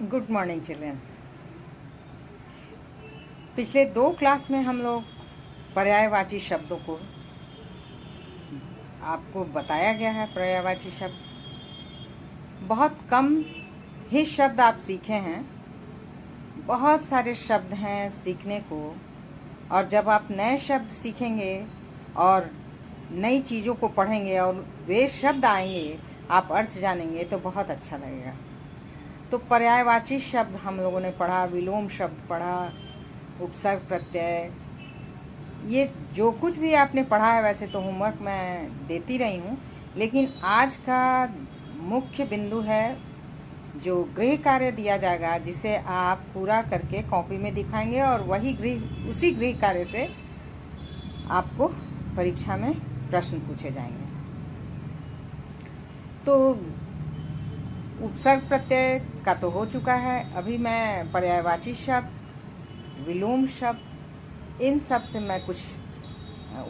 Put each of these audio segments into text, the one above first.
Good morning children. पिछले 2 class में हम लोग पर्यायवाची शब्दों को आपको बताया गया है। पर्यायवाची शब्द बहुत कम ही शब्द आप सीखे हैं, बहुत सारे शब्द हैं सीखने को। और जब आप नए शब्द सीखेंगे और नई चीज़ों को पढ़ेंगे और वे शब्द आएंगे, आप अर्थ जानेंगे तो बहुत अच्छा लगेगा। तो पर्यायवाची शब्द हम लोगों ने पढ़ा, विलोम शब्द पढ़ा, उपसर्ग प्रत्यय, ये जो कुछ भी आपने पढ़ा है वैसे तो होमवर्क मैं देती रही हूँ, लेकिन आज का मुख्य बिंदु है जो गृह कार्य दिया जाएगा, जिसे आप पूरा करके कॉपी में दिखाएंगे और उसी गृह कार्य से आपको परीक्षा में प्रश्न पूछे जाएंगे। तो उपसर्ग प्रत्यय का तो हो चुका है। अभी मैं पर्यायवाची शब्द, विलोम शब्द, इन सब से मैं कुछ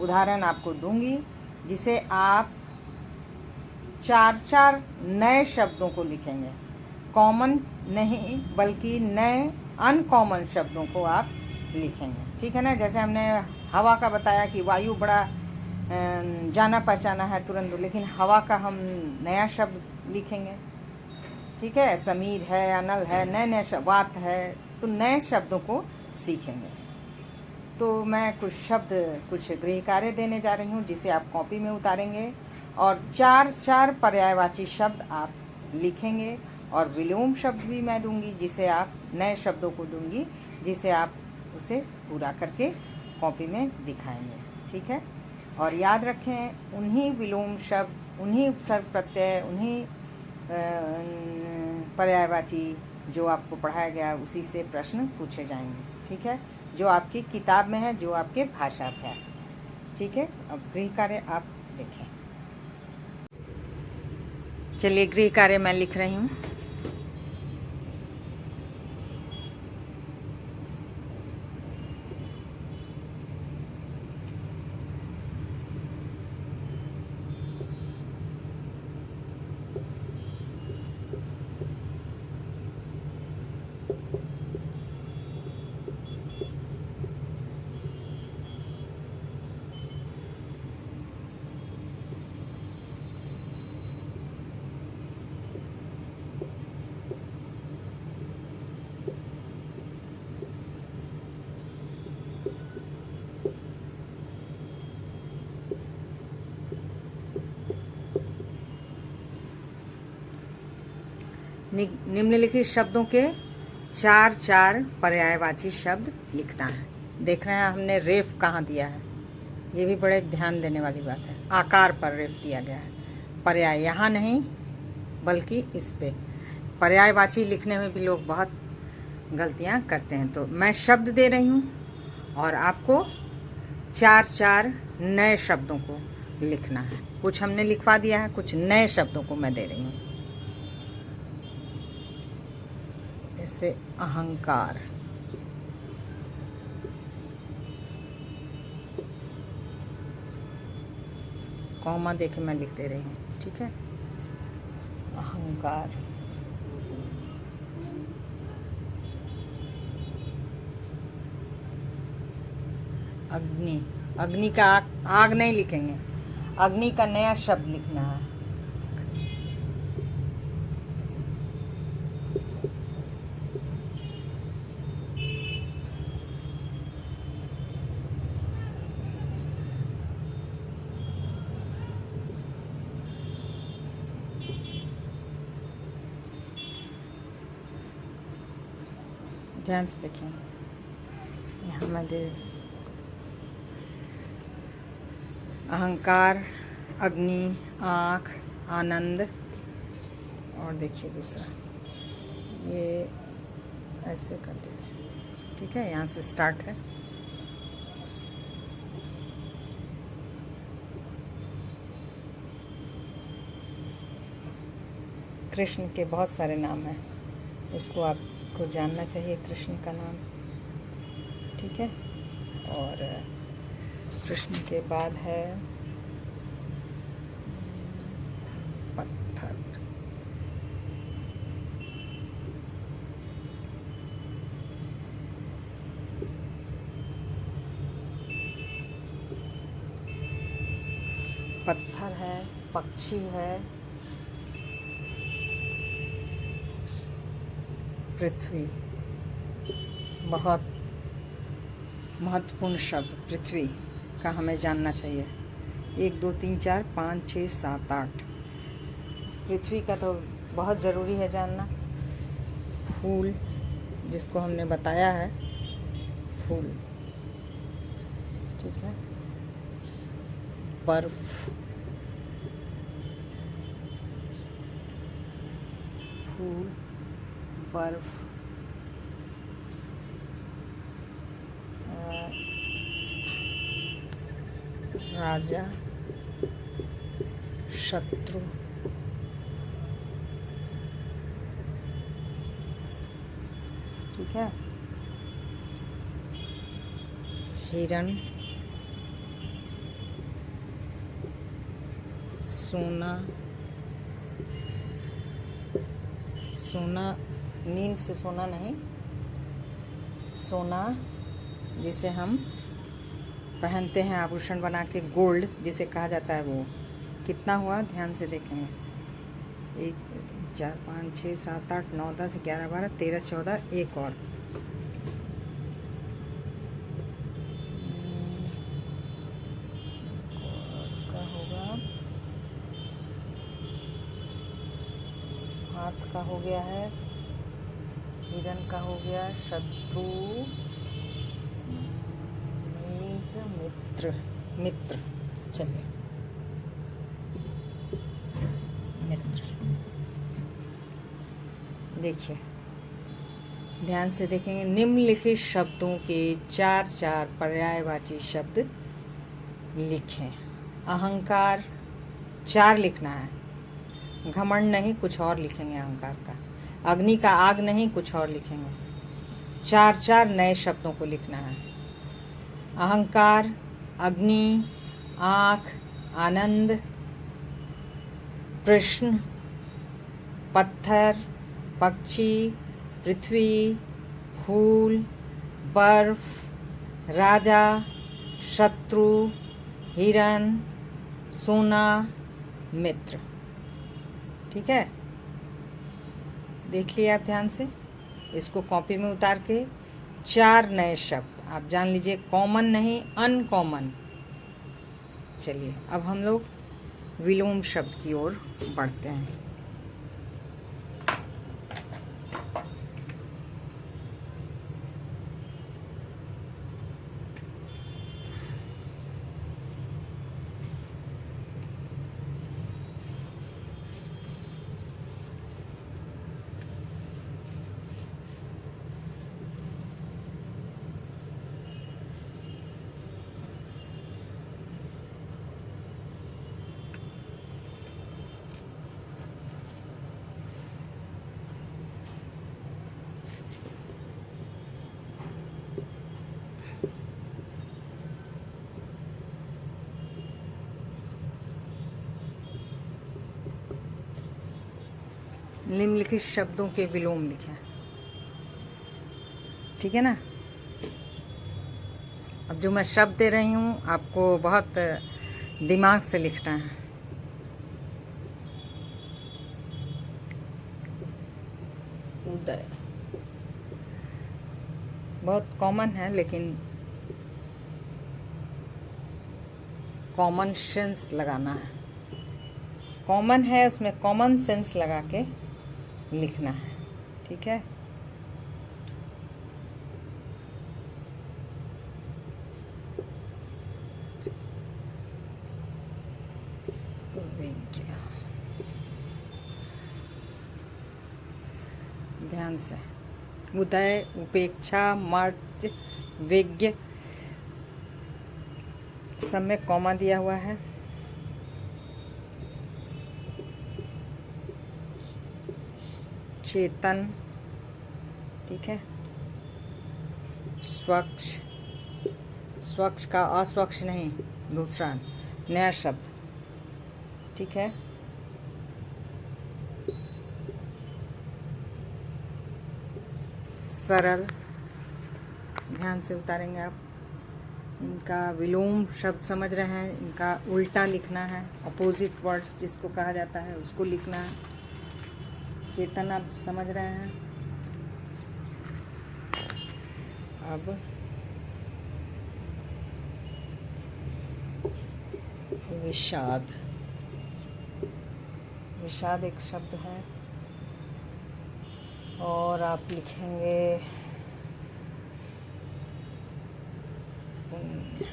उदाहरण आपको दूंगी, जिसे आप 4 नए शब्दों को लिखेंगे। कॉमन नहीं बल्कि नए अनकॉमन शब्दों को आप लिखेंगे, ठीक है ना। जैसे हमने हवा का बताया कि वायु बड़ा जाना पहचाना है तुरंत, लेकिन हवा का हम नया शब्द लिखेंगे, ठीक है। समीर है, अनल है, नए शब्द, वात है, तो नए शब्दों को सीखेंगे। तो मैं कुछ गृह कार्य देने जा रही हूँ, जिसे आप कॉपी में उतारेंगे और 4 पर्यायवाची शब्द आप लिखेंगे। और विलोम शब्द भी मैं दूंगी, जिसे आप नए शब्दों को दूंगी, जिसे आप उसे पूरा करके कॉपी में दिखाएंगे, ठीक है। और याद रखें, उन्हीं विलोम शब्द, उन्हीं उपसर्ग प्रत्यय, उन्हीं पर्यायवाची जो आपको पढ़ाया गया, उसी से प्रश्न पूछे जाएंगे, ठीक है, जो आपकी किताब में है, जो आपके भाषा अभ्यास में है, ठीक है। अब गृह कार्य आप देखें। चलिए, गृह कार्य मैं लिख रही हूँ। निम्नलिखित शब्दों के 4 पर्यायवाची शब्द लिखना है। देख रहे हैं हमने रेफ कहाँ दिया है, ये भी बड़े ध्यान देने वाली बात है। आकार पर रेफ दिया गया है, पर्याय यहाँ नहीं बल्कि इस पे। पर्यायवाची लिखने में भी लोग बहुत गलतियाँ करते हैं। तो मैं शब्द दे रही हूँ और आपको 4 नए शब्दों को लिखना है। कुछ हमने लिखवा दिया है, कुछ नए शब्दों को मैं दे रही हूँ। जैसे अहंकार, कॉमा देके मैं लिख दे रही हूँ, ठीक है। अहंकार, अग्नि, अग्नि का आग नहीं लिखेंगे, अग्नि का नया शब्द लिखना है। ध्यान से देखें, यहाँ मैं दे अहंकार, अग्नि, आँख, आनंद, और देखिए दूसरा ये ऐसे कर देंगे, ठीक है। यहाँ से स्टार्ट है। कृष्ण के बहुत सारे नाम हैं, इसको आपको जानना चाहिए, कृष्ण का नाम, ठीक है। और कृष्ण के बाद है पत्थर, पत्थर है, पक्षी है, पृथ्वी। बहुत महत्वपूर्ण शब्द पृथ्वी का हमें जानना चाहिए। 1 2 3 4 5 6 7 8 पृथ्वी का तो बहुत ज़रूरी है जानना। फूल, जिसको हमने बताया है, फूल, ठीक है। बर्फ, फूल, बर्फ, राजा, शत्रु, ठीक है। हिरण, सोना, सोना नींद से सोना नहीं, सोना जिसे हम पहनते हैं आभूषण बना के, गोल्ड जिसे कहा जाता है, वो कितना हुआ ध्यान से देखेंगे। 1 4 5 6 7 8 9 10 11 12 13 14, एक और का होगा, हाथ का हो गया है, हिरण का हो गया, शत्रु, मित्र, मित्र, चलिए मित्र। देखिए ध्यान से देखेंगे, निम्नलिखित शब्दों के 4 पर्यायवाची शब्द लिखें। अहंकार 4 लिखना है, घमंड नहीं कुछ और लिखेंगे अहंकार का, अग्नि का आग नहीं कुछ और लिखेंगे। 4 नए शब्दों को लिखना है। अहंकार, अग्नि, आँख, आनंद, प्रश्न, पत्थर, पक्षी, पृथ्वी, फूल, बर्फ, राजा, शत्रु, हिरण, सोना, मित्र, ठीक है। देख लिया आप ध्यान से, इसको कॉपी में उतार के 4 नए शब्द आप जान लीजिए, कॉमन नहीं अनकॉमन। चलिए अब हम लोग विलोम शब्द की ओर बढ़ते हैं। निम्नलिखित शब्दों के विलोम लिखें, ठीक है ना। अब जो मैं शब्द दे रही हूँ आपको बहुत दिमाग से लिखना है। उदय बहुत कॉमन है, लेकिन कॉमन सेंस लगाना है। कॉमन है, उसमें कॉमन सेंस लगा के लिखना है, ठीक है। ध्यान से, उदय, उपेक्षा, मर्त्य, विज्ञ, सब में कॉमा दिया हुआ है। चेतन, ठीक है। स्वच्छ, स्वच्छ का अस्वच्छ नहीं, दूसरा नया शब्द, ठीक है। सरल, ध्यान से उतारेंगे आप। इनका विलोम शब्द समझ रहे हैं, इनका उल्टा लिखना है, अपोजिट वर्ड्स जिसको कहा जाता है उसको लिखना है। चेतन आप समझ रहे हैं। अब विषाद, विषाद एक शब्द है और आप लिखेंगे पुण्य।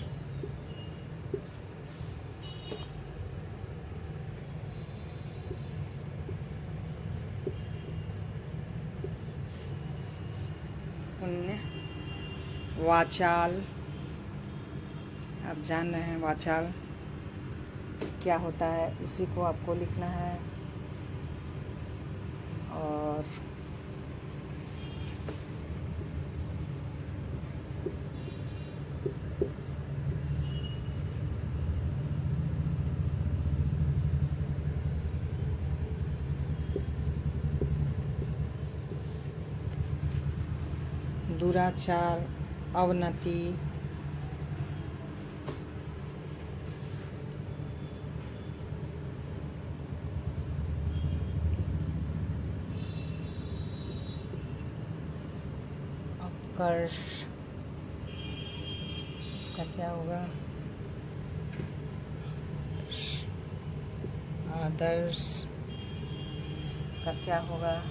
पुण्य। वाचाल, आप जान रहे हैं वाचाल क्या होता है, उसी को आपको लिखना है। और दुराचार, अवनति, अपकर्ष, इसका क्या होगा, आदर्श का क्या होगा,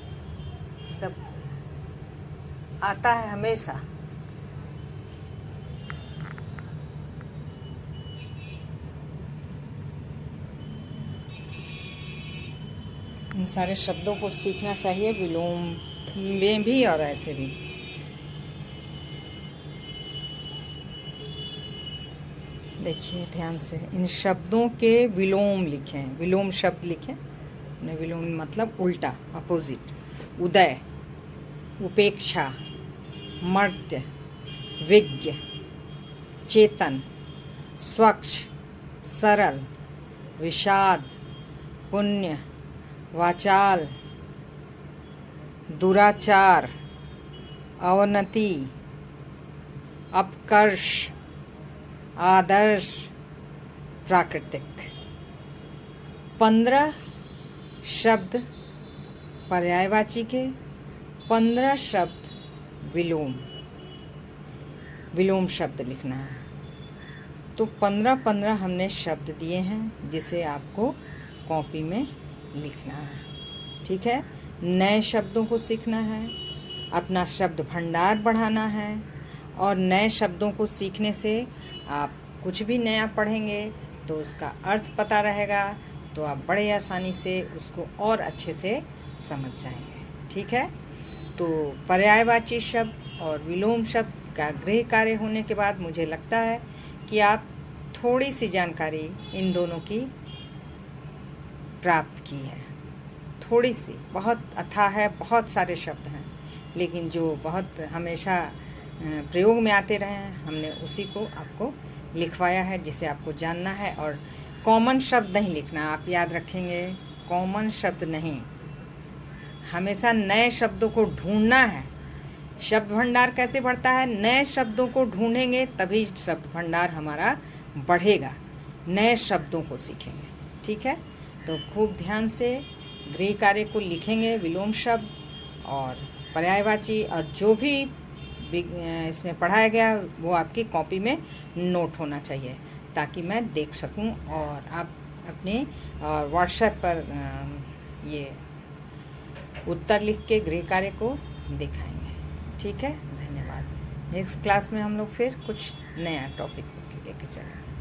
सब आता है हमेशा। इन सारे शब्दों को सीखना चाहिए, विलोम में भी और ऐसे भी। देखिए ध्यान से, इन शब्दों के विलोम लिखें, विलोम शब्द लिखें। विलोम मतलब उल्टा, अपोजिट। उदय, उपेक्षा, मर्त्य, विज्ञ, चेतन, स्वच्छ, सरल, विषाद, पुण्य, वाचाल, दुराचार, अवनति, अपकर्ष, आदर्श, प्राकृतिक। 15 शब्द पर्यायवाची के, 15 शब्द विलोम, विलोम शब्द लिखना है। तो 15-15 हमने शब्द दिए हैं जिसे आपको कॉपी में लिखना है। ठीक है, नए शब्दों को सीखना है, अपना शब्द भंडार बढ़ाना है। और नए शब्दों को सीखने से आप कुछ भी नया पढ़ेंगे तो उसका अर्थ पता रहेगा, तो आप बड़े आसानी से उसको और अच्छे से समझ जाएंगे। ठीक है, तो पर्यायवाची शब्द और विलोम शब्द का गृह कार्य होने के बाद मुझे लगता है कि आप थोड़ी सी जानकारी इन दोनों की प्राप्त की है। थोड़ी सी, बहुत अथाह है, बहुत सारे शब्द हैं, लेकिन जो बहुत हमेशा प्रयोग में आते रहे हैं हमने उसी को आपको लिखवाया है, जिसे आपको जानना है। और कॉमन शब्द नहीं लिखना, आप याद रखेंगे, कॉमन शब्द नहीं, हमेशा नए शब्दों को ढूंढना है। शब्द भंडार कैसे बढ़ता है? नए शब्दों को ढूंढेंगे तभी शब्द भंडार हमारा बढ़ेगा, नए शब्दों को सीखेंगे। ठीक है, तो खूब ध्यान से गृह कार्य को लिखेंगे, विलोम शब्द और पर्यायवाची, और जो भी इसमें पढ़ाया गया वो आपकी कॉपी में नोट होना चाहिए, ताकि मैं देख सकूं और आप अपने व्हाट्सएप पर ये उत्तर लिख के गृह कार्य को दिखाएंगे। ठीक है, धन्यवाद। नेक्स्ट क्लास में हम लोग फिर कुछ नया टॉपिक लेके चलेंगे।